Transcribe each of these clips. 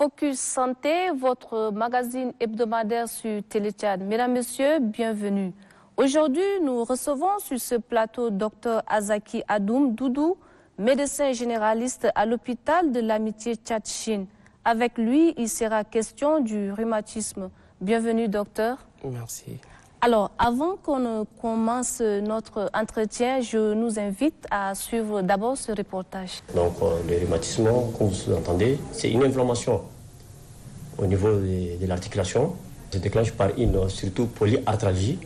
Focus Santé, votre magazine hebdomadaire sur Télétchad. Mesdames, Messieurs, bienvenue. Aujourd'hui, nous recevons sur ce plateau Dr Azaki Adoum Doudou, médecin généraliste à l'hôpital de l'Amitié Tchad-Chine. Avec lui, il sera question du rhumatisme. Bienvenue, docteur. Merci. Alors, avant qu'on ne commence notre entretien, je nous invite à suivre d'abord ce reportage. Donc, le rhumatisme, comme vous entendez, c'est une inflammation au niveau de l'articulation. Ça se déclenche par une surtout polyarthralgie.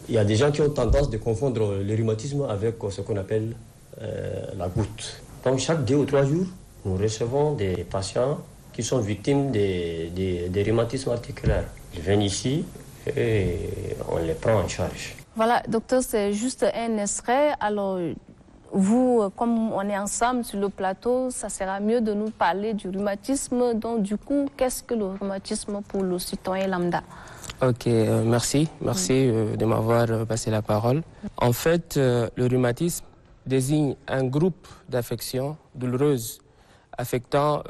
Il y a des gens qui ont tendance de confondre le rhumatisme avec ce qu'on appelle la goutte. Donc, chaque 2 ou 3 jours, nous recevons des patients qui sont victimes des rhumatismes articulaires. Ils viennent ici et on les prend en charge. Voilà, docteur, c'est juste un extrait. Alors, vous, comme on est ensemble sur le plateau, ça sera mieux de nous parler du rhumatisme. Donc, du coup, qu'est-ce que le rhumatisme pour le citoyen lambda? Ok, merci de m'avoir passé la parole. En fait, le rhumatisme désigne un groupe d'affections douloureuses affectant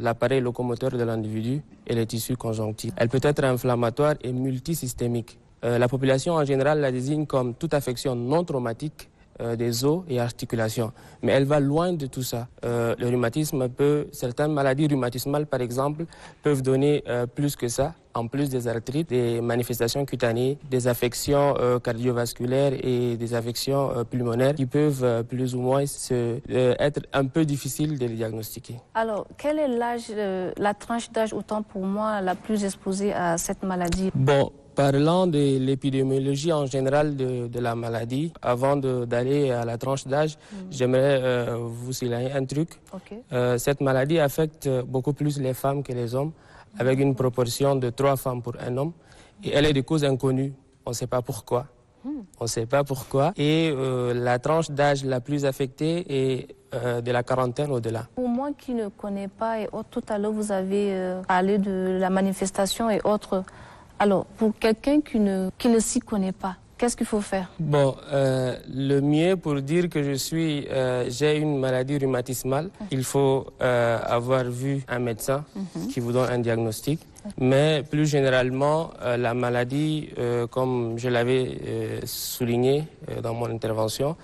l'appareil locomoteur de l'individu et les tissus conjonctifs. Elle peut être inflammatoire et multisystémique. La population en général la désigne comme toute affection non traumatique des os et articulations. Mais elle va loin de tout ça. Le rhumatisme certaines maladies rhumatismales par exemple, peuvent donner plus que ça. En plus des arthrites, des manifestations cutanées, des affections cardiovasculaires et des affections pulmonaires qui peuvent plus ou moins être un peu difficiles de les diagnostiquer. Alors, quel est l'âge, la tranche d'âge autant pour moi la plus exposée à cette maladie? Bon, parlant de l'épidémiologie en général de la maladie, avant d'aller à la tranche d'âge, j'aimerais vous signaler un truc. Okay. Cette maladie affecte beaucoup plus les femmes que les hommes, avec une proportion de 3 femmes pour un homme. Et elle est de cause inconnue. On ne sait pas pourquoi. On ne sait pas pourquoi. Et la tranche d'âge la plus affectée est de la quarantaine au-delà. Pour moi qui ne connais pas, et tout à l'heure vous avez parlé de la manifestation et autres. Alors, pour quelqu'un qui ne s'y connaît pas, qu'est-ce qu'il faut faire? Bon, le mieux pour dire que j'ai une maladie rhumatismale, il faut avoir vu un médecin qui vous donne un diagnostic. Mais plus généralement, la maladie, comme je l'avais souligné dans mon intervention,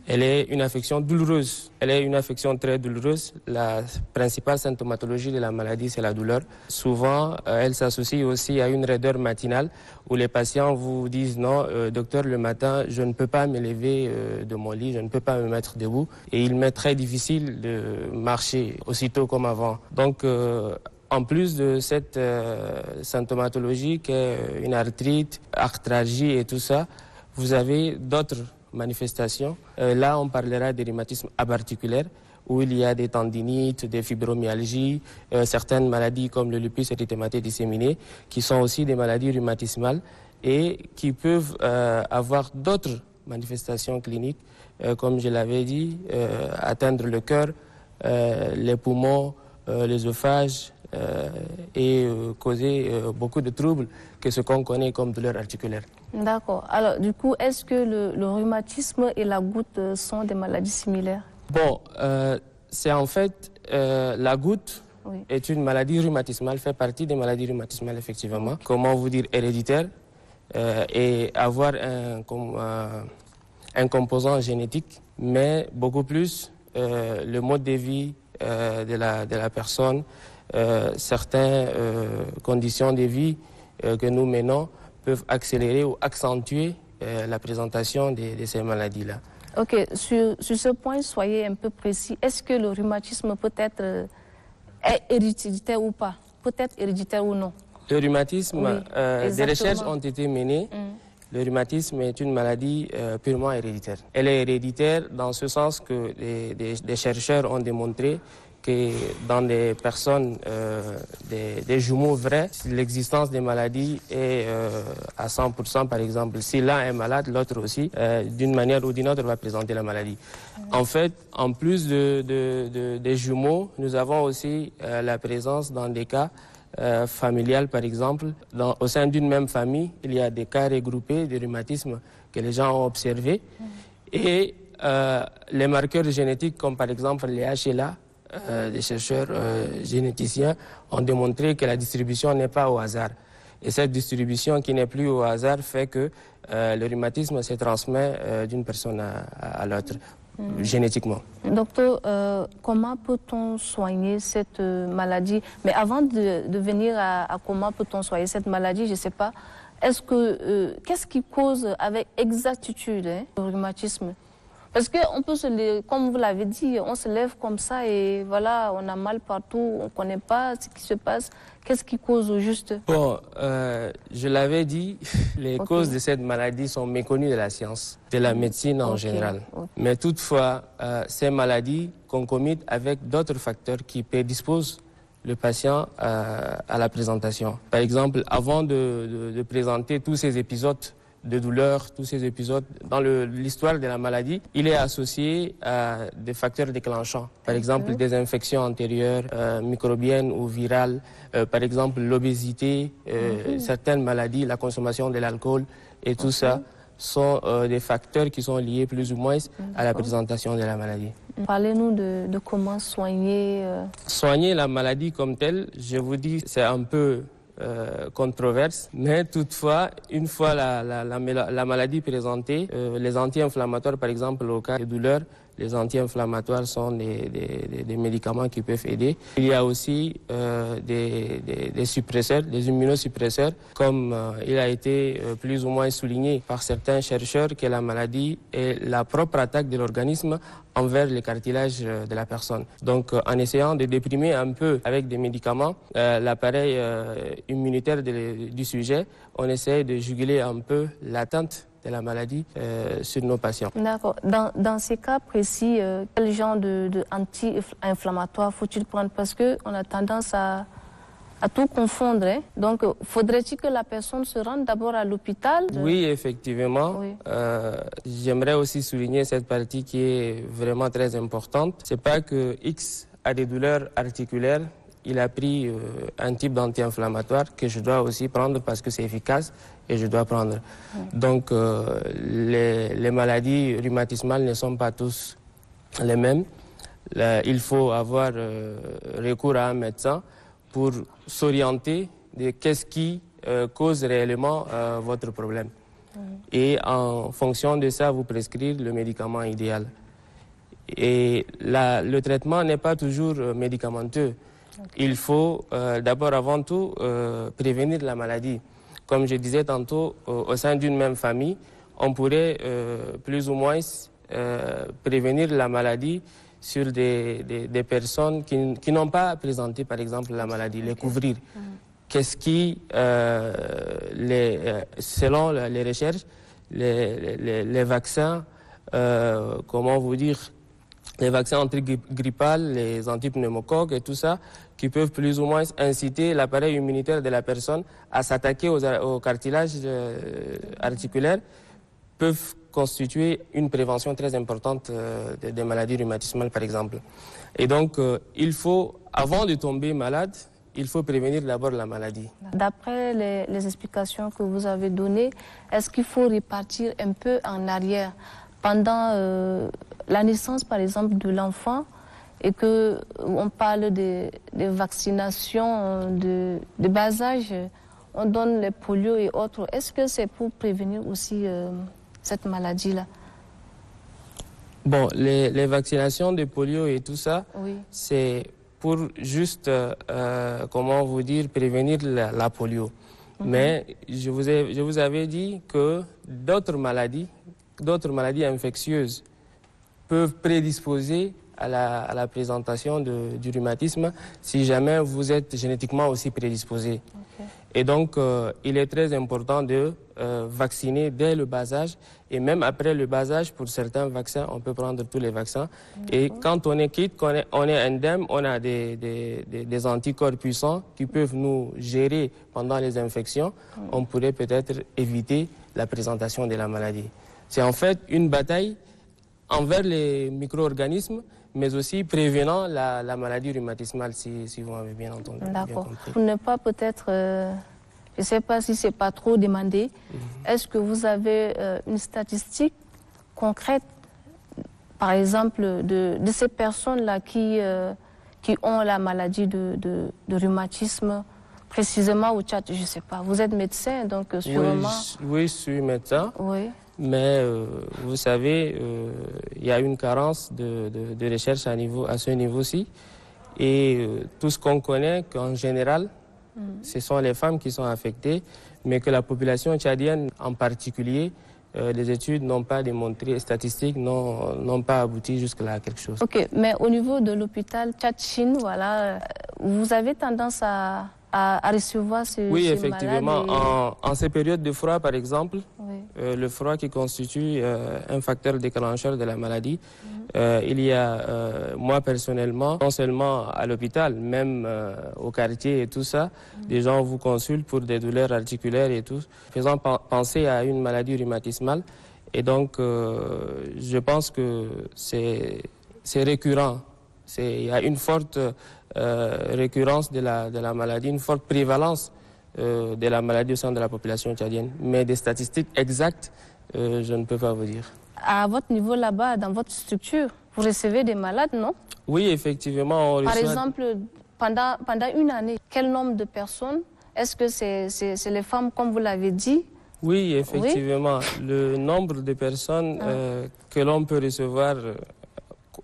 elle est une affection douloureuse. Elle est une affection très douloureuse. La principale symptomatologie de la maladie, c'est la douleur. Souvent, elle s'associe aussi à une raideur matinale où les patients vous disent non, docteur, le matin, je ne peux pas me lever de mon lit, je ne peux pas me mettre debout. Et il m'est très difficile de marcher aussitôt comme avant. Donc, en plus de cette symptomatologie qu'est une arthrite, arthralgie et tout ça, vous avez d'autres manifestations. Là, on parlera des rhumatismes abarticulaires où il y a des tendinites, des fibromyalgies, certaines maladies comme le lupus érythémateux disséminé qui sont aussi des maladies rhumatismales et qui peuvent avoir d'autres manifestations cliniques comme je l'avais dit, atteindre le cœur, les poumons, l'œsophage, et causer beaucoup de troubles que ce qu'on connaît comme douleur articulaire. D'accord. Alors, du coup, est-ce que le rhumatisme et la goutte sont des maladies similaires? Bon, c'est en fait, la goutte est une maladie rhumatismale, fait partie des maladies rhumatismales, effectivement. Comment vous dire, héréditaire et avoir un composant génétique, mais beaucoup plus le mode de vie de la personne. Certaines conditions de vie que nous menons peuvent accélérer ou accentuer la présentation de ces maladies-là. Ok, sur ce point, soyez un peu précis. Est-ce que le rhumatisme peut être héréditaire ou pas? Peut-être héréditaire ou non? Le rhumatisme, oui, des recherches ont été menées. Le rhumatisme est une maladie purement héréditaire. Elle est héréditaire dans ce sens que des chercheurs ont démontré que dans des personnes, des jumeaux vrais, l'existence des maladies est à 100%, par exemple. Si l'un est malade, l'autre aussi, d'une manière ou d'une autre, va présenter la maladie. En fait, en plus des jumeaux, nous avons aussi la présence dans des cas familial, par exemple. Au sein d'une même famille, il y a des cas regroupés de rhumatisme que les gens ont observés. Et les marqueurs génétiques, comme par exemple les HLA, des chercheurs généticiens ont démontré que la distribution n'est pas au hasard. Et cette distribution qui n'est plus au hasard fait que le rhumatisme se transmet d'une personne à l'autre, génétiquement. Docteur, comment peut-on soigner cette maladie? Mais avant de venir à comment peut-on soigner cette maladie, je ne sais pas, qu'est-ce qui cause avec exactitude le rhumatisme? Parce qu'on peut comme vous l'avez dit, on se lève comme ça et voilà, on a mal partout, on ne connaît pas ce qui se passe. Qu'est-ce qui cause au juste? Bon, je l'avais dit, les causes de cette maladie sont méconnues de la science, de la médecine en général. Mais toutefois, ces maladies concomitent avec d'autres facteurs qui prédisposent le patient à la présentation. Par exemple, avant de présenter tous ces épisodes de douleur, tous ces épisodes dans l'histoire de la maladie, il est associé à des facteurs déclenchants. Par exemple, des infections antérieures, microbiennes ou virales, par exemple l'obésité, certaines maladies, la consommation de l'alcool et tout ça sont des facteurs qui sont liés plus ou moins à la présentation de la maladie. Parlez-nous de comment soigner. Soigner la maladie comme telle, je vous dis, c'est un peu controverse, mais toutefois, une fois la maladie présentée, les anti-inflammatoires, par exemple, au cas de douleur, les anti-inflammatoires sont des médicaments qui peuvent aider. Il y a aussi des suppresseurs, des immunosuppresseurs, comme il a été plus ou moins souligné par certains chercheurs que la maladie est la propre attaque de l'organisme envers les cartilages de la personne. Donc, en essayant de déprimer un peu avec des médicaments l'appareil immunitaire du sujet, on essaie de juguler un peu l'atteinte de la maladie sur nos patients. D'accord. Dans ces cas précis, quel genre d'anti-inflammatoire faut-il prendre? Parce qu'on a tendance à tout confondre. Hein? Donc, faudrait-il que la personne se rende d'abord à l'hôpital? Oui, effectivement. Oui. J'aimerais aussi souligner cette partie qui est vraiment très importante. C'est pas que X a des douleurs articulaires, il a pris un type d'anti-inflammatoire que je dois aussi prendre parce que c'est efficace et je dois prendre. Donc, les maladies rhumatismales ne sont pas tous les mêmes. Il faut avoir recours à un médecin pour s'orienter de qu'est-ce qui cause réellement votre problème. Et en fonction de ça, vous prescrire le médicament idéal. Et le traitement n'est pas toujours médicamenteux. Il faut d'abord, avant tout, prévenir la maladie. Comme je disais tantôt, au sein d'une même famille, on pourrait plus ou moins prévenir la maladie sur des personnes qui n'ont pas présenté, par exemple, la maladie, les couvrir. Qu'est-ce qui, selon les recherches, les vaccins, comment vous dire, les vaccins antigrippales, les antipneumocoques et tout ça, qui peuvent plus ou moins inciter l'appareil immunitaire de la personne à s'attaquer aux cartilages articulaires, peuvent constituer une prévention très importante des maladies rhumatismales, par exemple. Et donc, il faut, avant de tomber malade, il faut prévenir d'abord la maladie. D'après les explications que vous avez données, est-ce qu'il faut repartir un peu en arrière pendant la naissance, par exemple, de l'enfant, et qu'on parle de vaccinations de bas âge, on donne les polio et autres. Est-ce que c'est pour prévenir aussi cette maladie-là? Bon, les vaccinations de polio et tout ça, c'est pour juste, comment vous dire, prévenir la polio. Mais je vous avais dit que d'autres maladies infectieuses peuvent prédisposer à la présentation du rhumatisme si jamais vous êtes génétiquement aussi prédisposé. Et donc, il est très important de vacciner dès le bas âge et même après le bas âge, pour certains vaccins, on peut prendre tous les vaccins. Et quand on est quitte, on est indemne, on a des anticorps puissants qui peuvent nous gérer pendant les infections, on pourrait peut-être éviter la présentation de la maladie. C'est en fait une bataille envers les micro-organismes, mais aussi prévenant la maladie rhumatismale, si vous m'avez bien entendu. D'accord. Pour ne pas peut-être, je ne sais pas si c'est pas trop demandé, est-ce que vous avez une statistique concrète, par exemple, de ces personnes-là qui qui ont la maladie de rhumatisme, précisément au Tchad, je ne sais pas. Vous êtes médecin, donc sûrement... Oui, je suis médecin. Oui. Mais vous savez, il y a une carence de recherche à ce niveau-ci. Et tout ce qu'on connaît, qu'en général, ce sont les femmes qui sont affectées, mais que la population tchadienne en particulier, les études n'ont pas démontré, les statistiques n'ont pas abouti jusque-là à quelque chose. Ok, mais au niveau de l'hôpital Tchad-Chine, voilà, vous avez tendance à recevoir ces malades. Oui, effectivement. En ces périodes de froid, par exemple, oui. Le froid qui constitue un facteur déclencheur de la maladie, il y a, moi personnellement, non seulement à l'hôpital, même au quartier et tout ça, des gens vous consultent pour des douleurs articulaires et tout, faisant penser à une maladie rhumatismale. Et donc, je pense que c'est récurrent. Il y a une forte récurrence de la maladie, une forte prévalence de la maladie au sein de la population tchadienne. Mais des statistiques exactes, je ne peux pas vous dire. À votre niveau là-bas, dans votre structure, vous recevez des malades, non? Oui, effectivement. On Par reçoit... exemple, pendant une année, quel nombre de personnes? Est-ce que c'est les femmes, comme vous l'avez dit? Oui, effectivement. Oui? Le nombre de personnes que l'on peut recevoir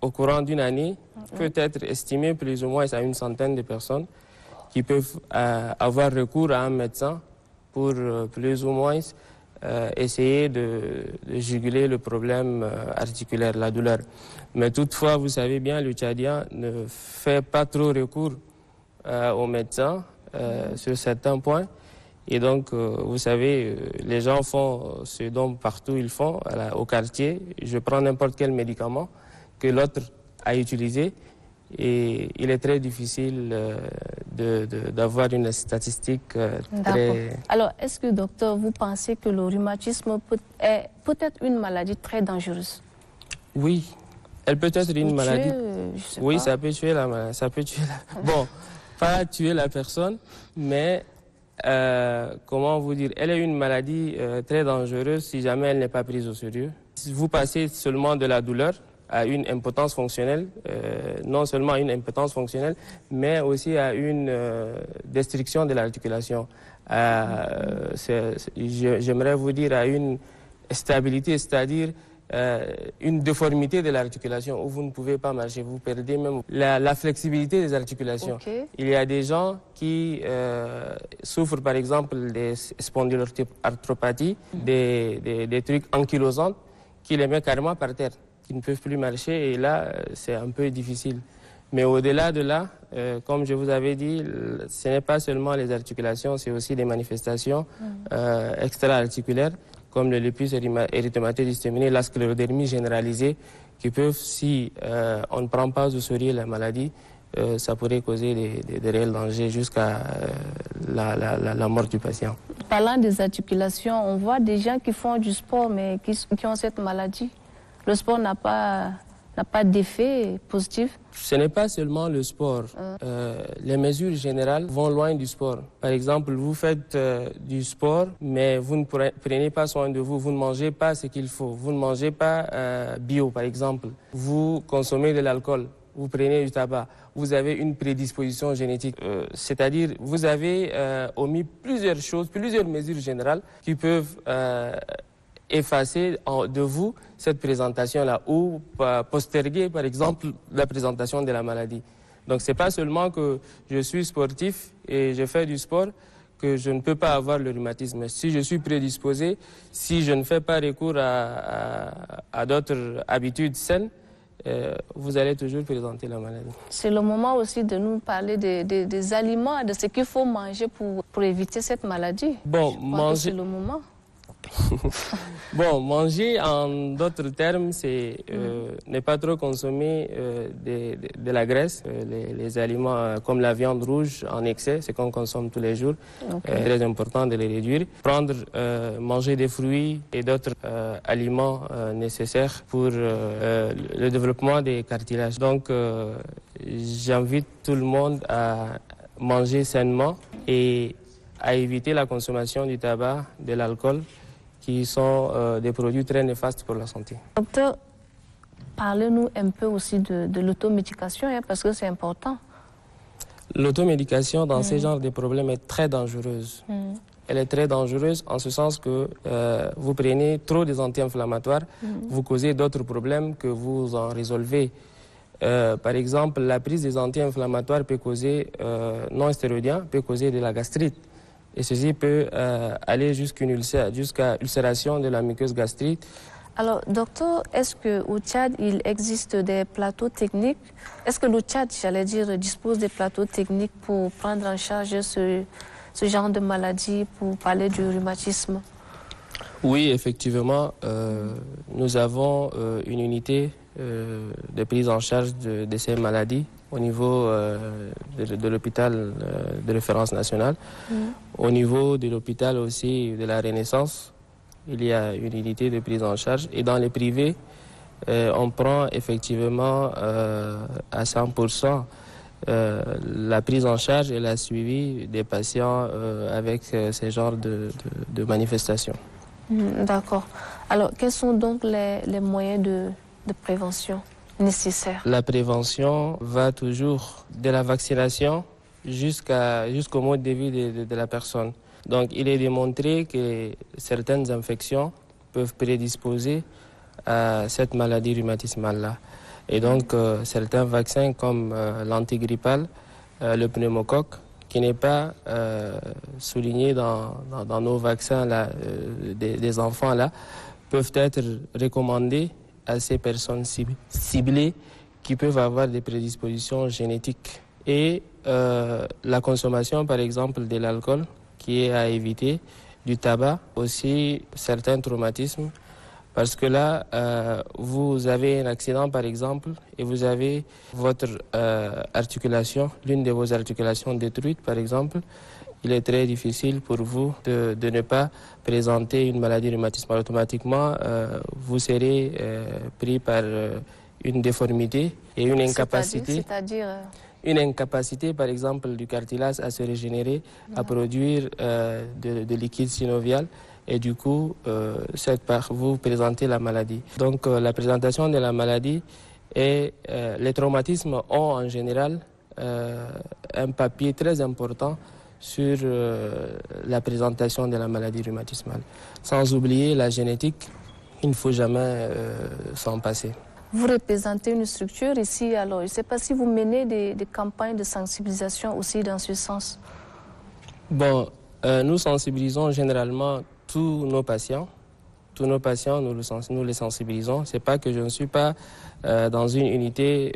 au courant d'une année peut être estimé plus ou moins à une centaine de personnes qui peuvent avoir recours à un médecin pour plus ou moins essayer de juguler le problème articulaire, la douleur. Mais toutefois, vous savez bien, le Tchadien ne fait pas trop recours aux médecins sur certains points. Et donc, vous savez, les gens font ce dont partout ils font, au quartier. Je prends n'importe quel médicament que l'autre a utilisé. Et il est très difficile d'avoir une statistique très... Alors, est-ce que, docteur, vous pensez que le rhumatisme est peut-être une maladie très dangereuse? Oui, elle peut être une maladie... Oui, ça peut tuer la maladie. Bon, pas tuer la personne, mais comment vous dire, elle est une maladie très dangereuse si jamais elle n'est pas prise au sérieux. Si vous passez seulement de la douleur à une impotence fonctionnelle, non seulement à une impotence fonctionnelle, mais aussi à une destruction de l'articulation. J'aimerais vous dire à une stabilité, c'est-à-dire une déformité de l'articulation où vous ne pouvez pas marcher, vous perdez même la flexibilité des articulations. Okay. Il y a des gens qui souffrent par exemple des spondyloarthropathies, des trucs ankylosants qui les mettent carrément par terre, qui ne peuvent plus marcher, et là, c'est un peu difficile. Mais au-delà de là, comme je vous avais dit, ce n'est pas seulement les articulations, c'est aussi des manifestations extra-articulaires, comme le lupus érythémateux disséminé, la sclérodermie généralisée, qui peuvent, si on ne prend pas au sérieux la maladie, ça pourrait causer des réels dangers jusqu'à la mort du patient. Parlant des articulations, on voit des gens qui font du sport, mais qui ont cette maladie. Le sport n'a pas d'effet positif. Ce n'est pas seulement le sport. Les mesures générales vont loin du sport. Par exemple, vous faites du sport, mais vous ne prenez pas soin de vous. Vous ne mangez pas ce qu'il faut. Vous ne mangez pas bio, par exemple. Vous consommez de l'alcool. Vous prenez du tabac. Vous avez une prédisposition génétique. C'est-à-dire, vous avez omis plusieurs choses, plusieurs mesures générales qui peuvent effacer de vous cette présentation-là ou posterguer, par exemple, la présentation de la maladie. Donc, ce n'est pas seulement que je suis sportif et je fais du sport que je ne peux pas avoir le rhumatisme. Si je suis prédisposé, si je ne fais pas recours à d'autres habitudes saines, vous allez toujours présenter la maladie. C'est le moment aussi de nous parler des aliments, de ce qu'il faut manger pour éviter cette maladie. Bon, manger... C'est le moment. Bon, manger en d'autres termes, c'est ne pas trop consommer de la graisse, les aliments comme la viande rouge en excès, c'est qu'on consomme tous les jours. Okay. Très important de les réduire. Manger des fruits et d'autres aliments nécessaires pour le développement des cartilages. Donc, j'invite tout le monde à manger sainement et à éviter la consommation du tabac, de l'alcool, qui sont des produits très néfastes pour la santé. Docteur, parlez-nous un peu aussi de l'automédication, parce que c'est important. L'automédication dans ce genre de problèmes est très dangereuse. Elle est très dangereuse en ce sens que vous prenez trop des anti-inflammatoires, vous causez d'autres problèmes que vous en résolvez. Par exemple, la prise des anti-inflammatoires peut causer, non stéroïdiens, peut causer de la gastrite. Et ceci peut aller jusqu'à ulcération de la muqueuse gastrique. Alors, docteur, est-ce qu'au Tchad, il existe des plateaux techniques? Est-ce que le Tchad, j'allais dire, dispose des plateaux techniques pour prendre en charge ce genre de maladie, pour parler du rhumatisme? Oui, effectivement, nous avons une unité de prise en charge de ces maladies au niveau de l'hôpital de référence nationale. Au niveau de l'hôpital aussi de la Renaissance, il y a une unité de prise en charge. Et dans les privés, on prend effectivement à 100% la prise en charge et la suivi des patients avec ces genres de manifestations. D'accord. Alors, quels sont donc les moyens de prévention nécessaires? La prévention va toujours de la vaccination jusqu'au mode de vie de la personne. Donc, il est démontré que certaines infections peuvent prédisposer à cette maladie rhumatismale-là. Et donc, certains vaccins comme l'antigrippal, le pneumocoque, qui n'est pas souligné dans nos vaccins là, des enfants, là, peuvent être recommandés à ces personnes ciblées qui peuvent avoir des prédispositions génétiques. Et la consommation, par exemple, de l'alcool, qui est à éviter, du tabac, aussi certains traumatismes. Parce que là, vous avez un accident, par exemple, et vous avez votre articulation, l'une de vos articulations détruite, par exemple. Il est très difficile pour vous de ne pas présenter une maladie rhumatismale. Automatiquement, vous serez pris par une déformité et une incapacité. C'est-à-dire Une incapacité, par exemple, du cartilage à se régénérer, à produire de liquide synovial. Et du coup, vous présentez la maladie. Donc, la présentation de la maladie et les traumatismes ont en général un papier très important sur la présentation de la maladie rhumatismale. Sans oublier la génétique, il ne faut jamais s'en passer. Vous représentez une structure ici, alors je ne sais pas si vous menez des campagnes de sensibilisation aussi dans ce sens. Bon, nous sensibilisons généralement tous nos patients. Tous nos patients, nous les sensibilisons. Ce n'est pas que je ne suis pas dans une unité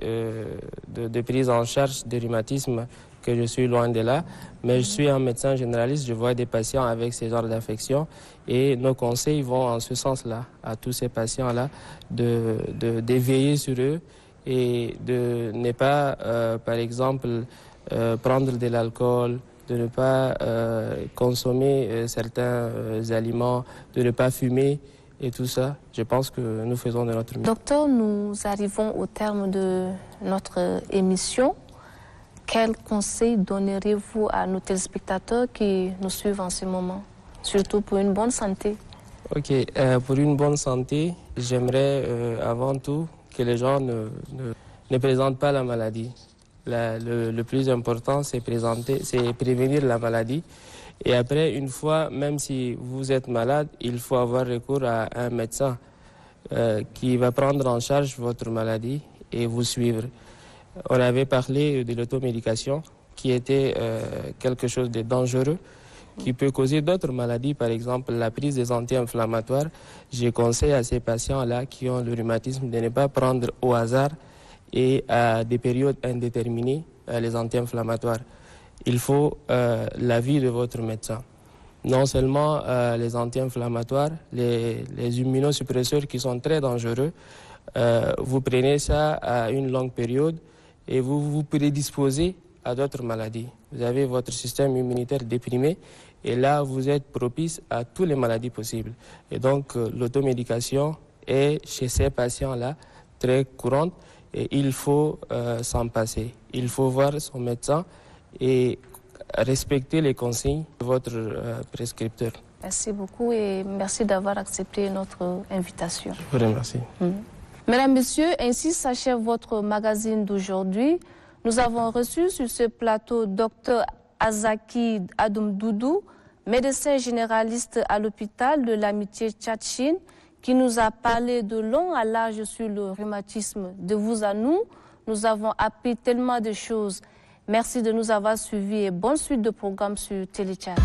de prise en charge de rhumatisme, que je suis loin de là, mais je suis un médecin généraliste, je vois des patients avec ces genres d'affections et nos conseils vont en ce sens-là, à tous ces patients-là, d'éveiller sur eux et de ne pas, par exemple, prendre de l'alcool, de ne pas consommer certains aliments, de ne pas fumer et tout ça. Je pense que nous faisons de notre mieux. Docteur, nous arrivons au terme de notre émission. Quel conseil donnerez-vous à nos téléspectateurs qui nous suivent en ce moment, surtout pour une bonne santé? Ok, pour une bonne santé, j'aimerais avant tout que les gens ne présentent pas la maladie. Le plus important, c'est prévenir la maladie. Et après, une fois, même si vous êtes malade, il faut avoir recours à un médecin qui va prendre en charge votre maladie et vous suivre. On avait parlé de l'automédication, qui était quelque chose de dangereux, qui peut causer d'autres maladies, par exemple la prise des anti-inflammatoires. Je conseille à ces patients-là qui ont le rhumatisme de ne pas prendre au hasard et à des périodes indéterminées les anti-inflammatoires. Il faut l'avis de votre médecin. Non seulement les anti-inflammatoires, les immunosuppresseurs qui sont très dangereux, vous prenez ça à une longue période et vous vous prédisposez à d'autres maladies. Vous avez votre système immunitaire déprimé et là, vous êtes propice à toutes les maladies possibles. Et donc, l'automédication est chez ces patients-là très courante et il faut s'en passer. Il faut voir son médecin et respecter les consignes de votre prescripteur. Merci beaucoup et merci d'avoir accepté notre invitation. Je vous remercie. Mesdames, Messieurs, ainsi s'achève votre magazine d'aujourd'hui. Nous avons reçu sur ce plateau Dr Azaki Adoum Doudou, médecin généraliste à l'hôpital de l'Amitié Tchad-Chine, qui nous a parlé de long à large sur le rhumatisme. De vous à nous, nous avons appris tellement de choses. Merci de nous avoir suivis et bonne suite de programmes sur Télé Tchad.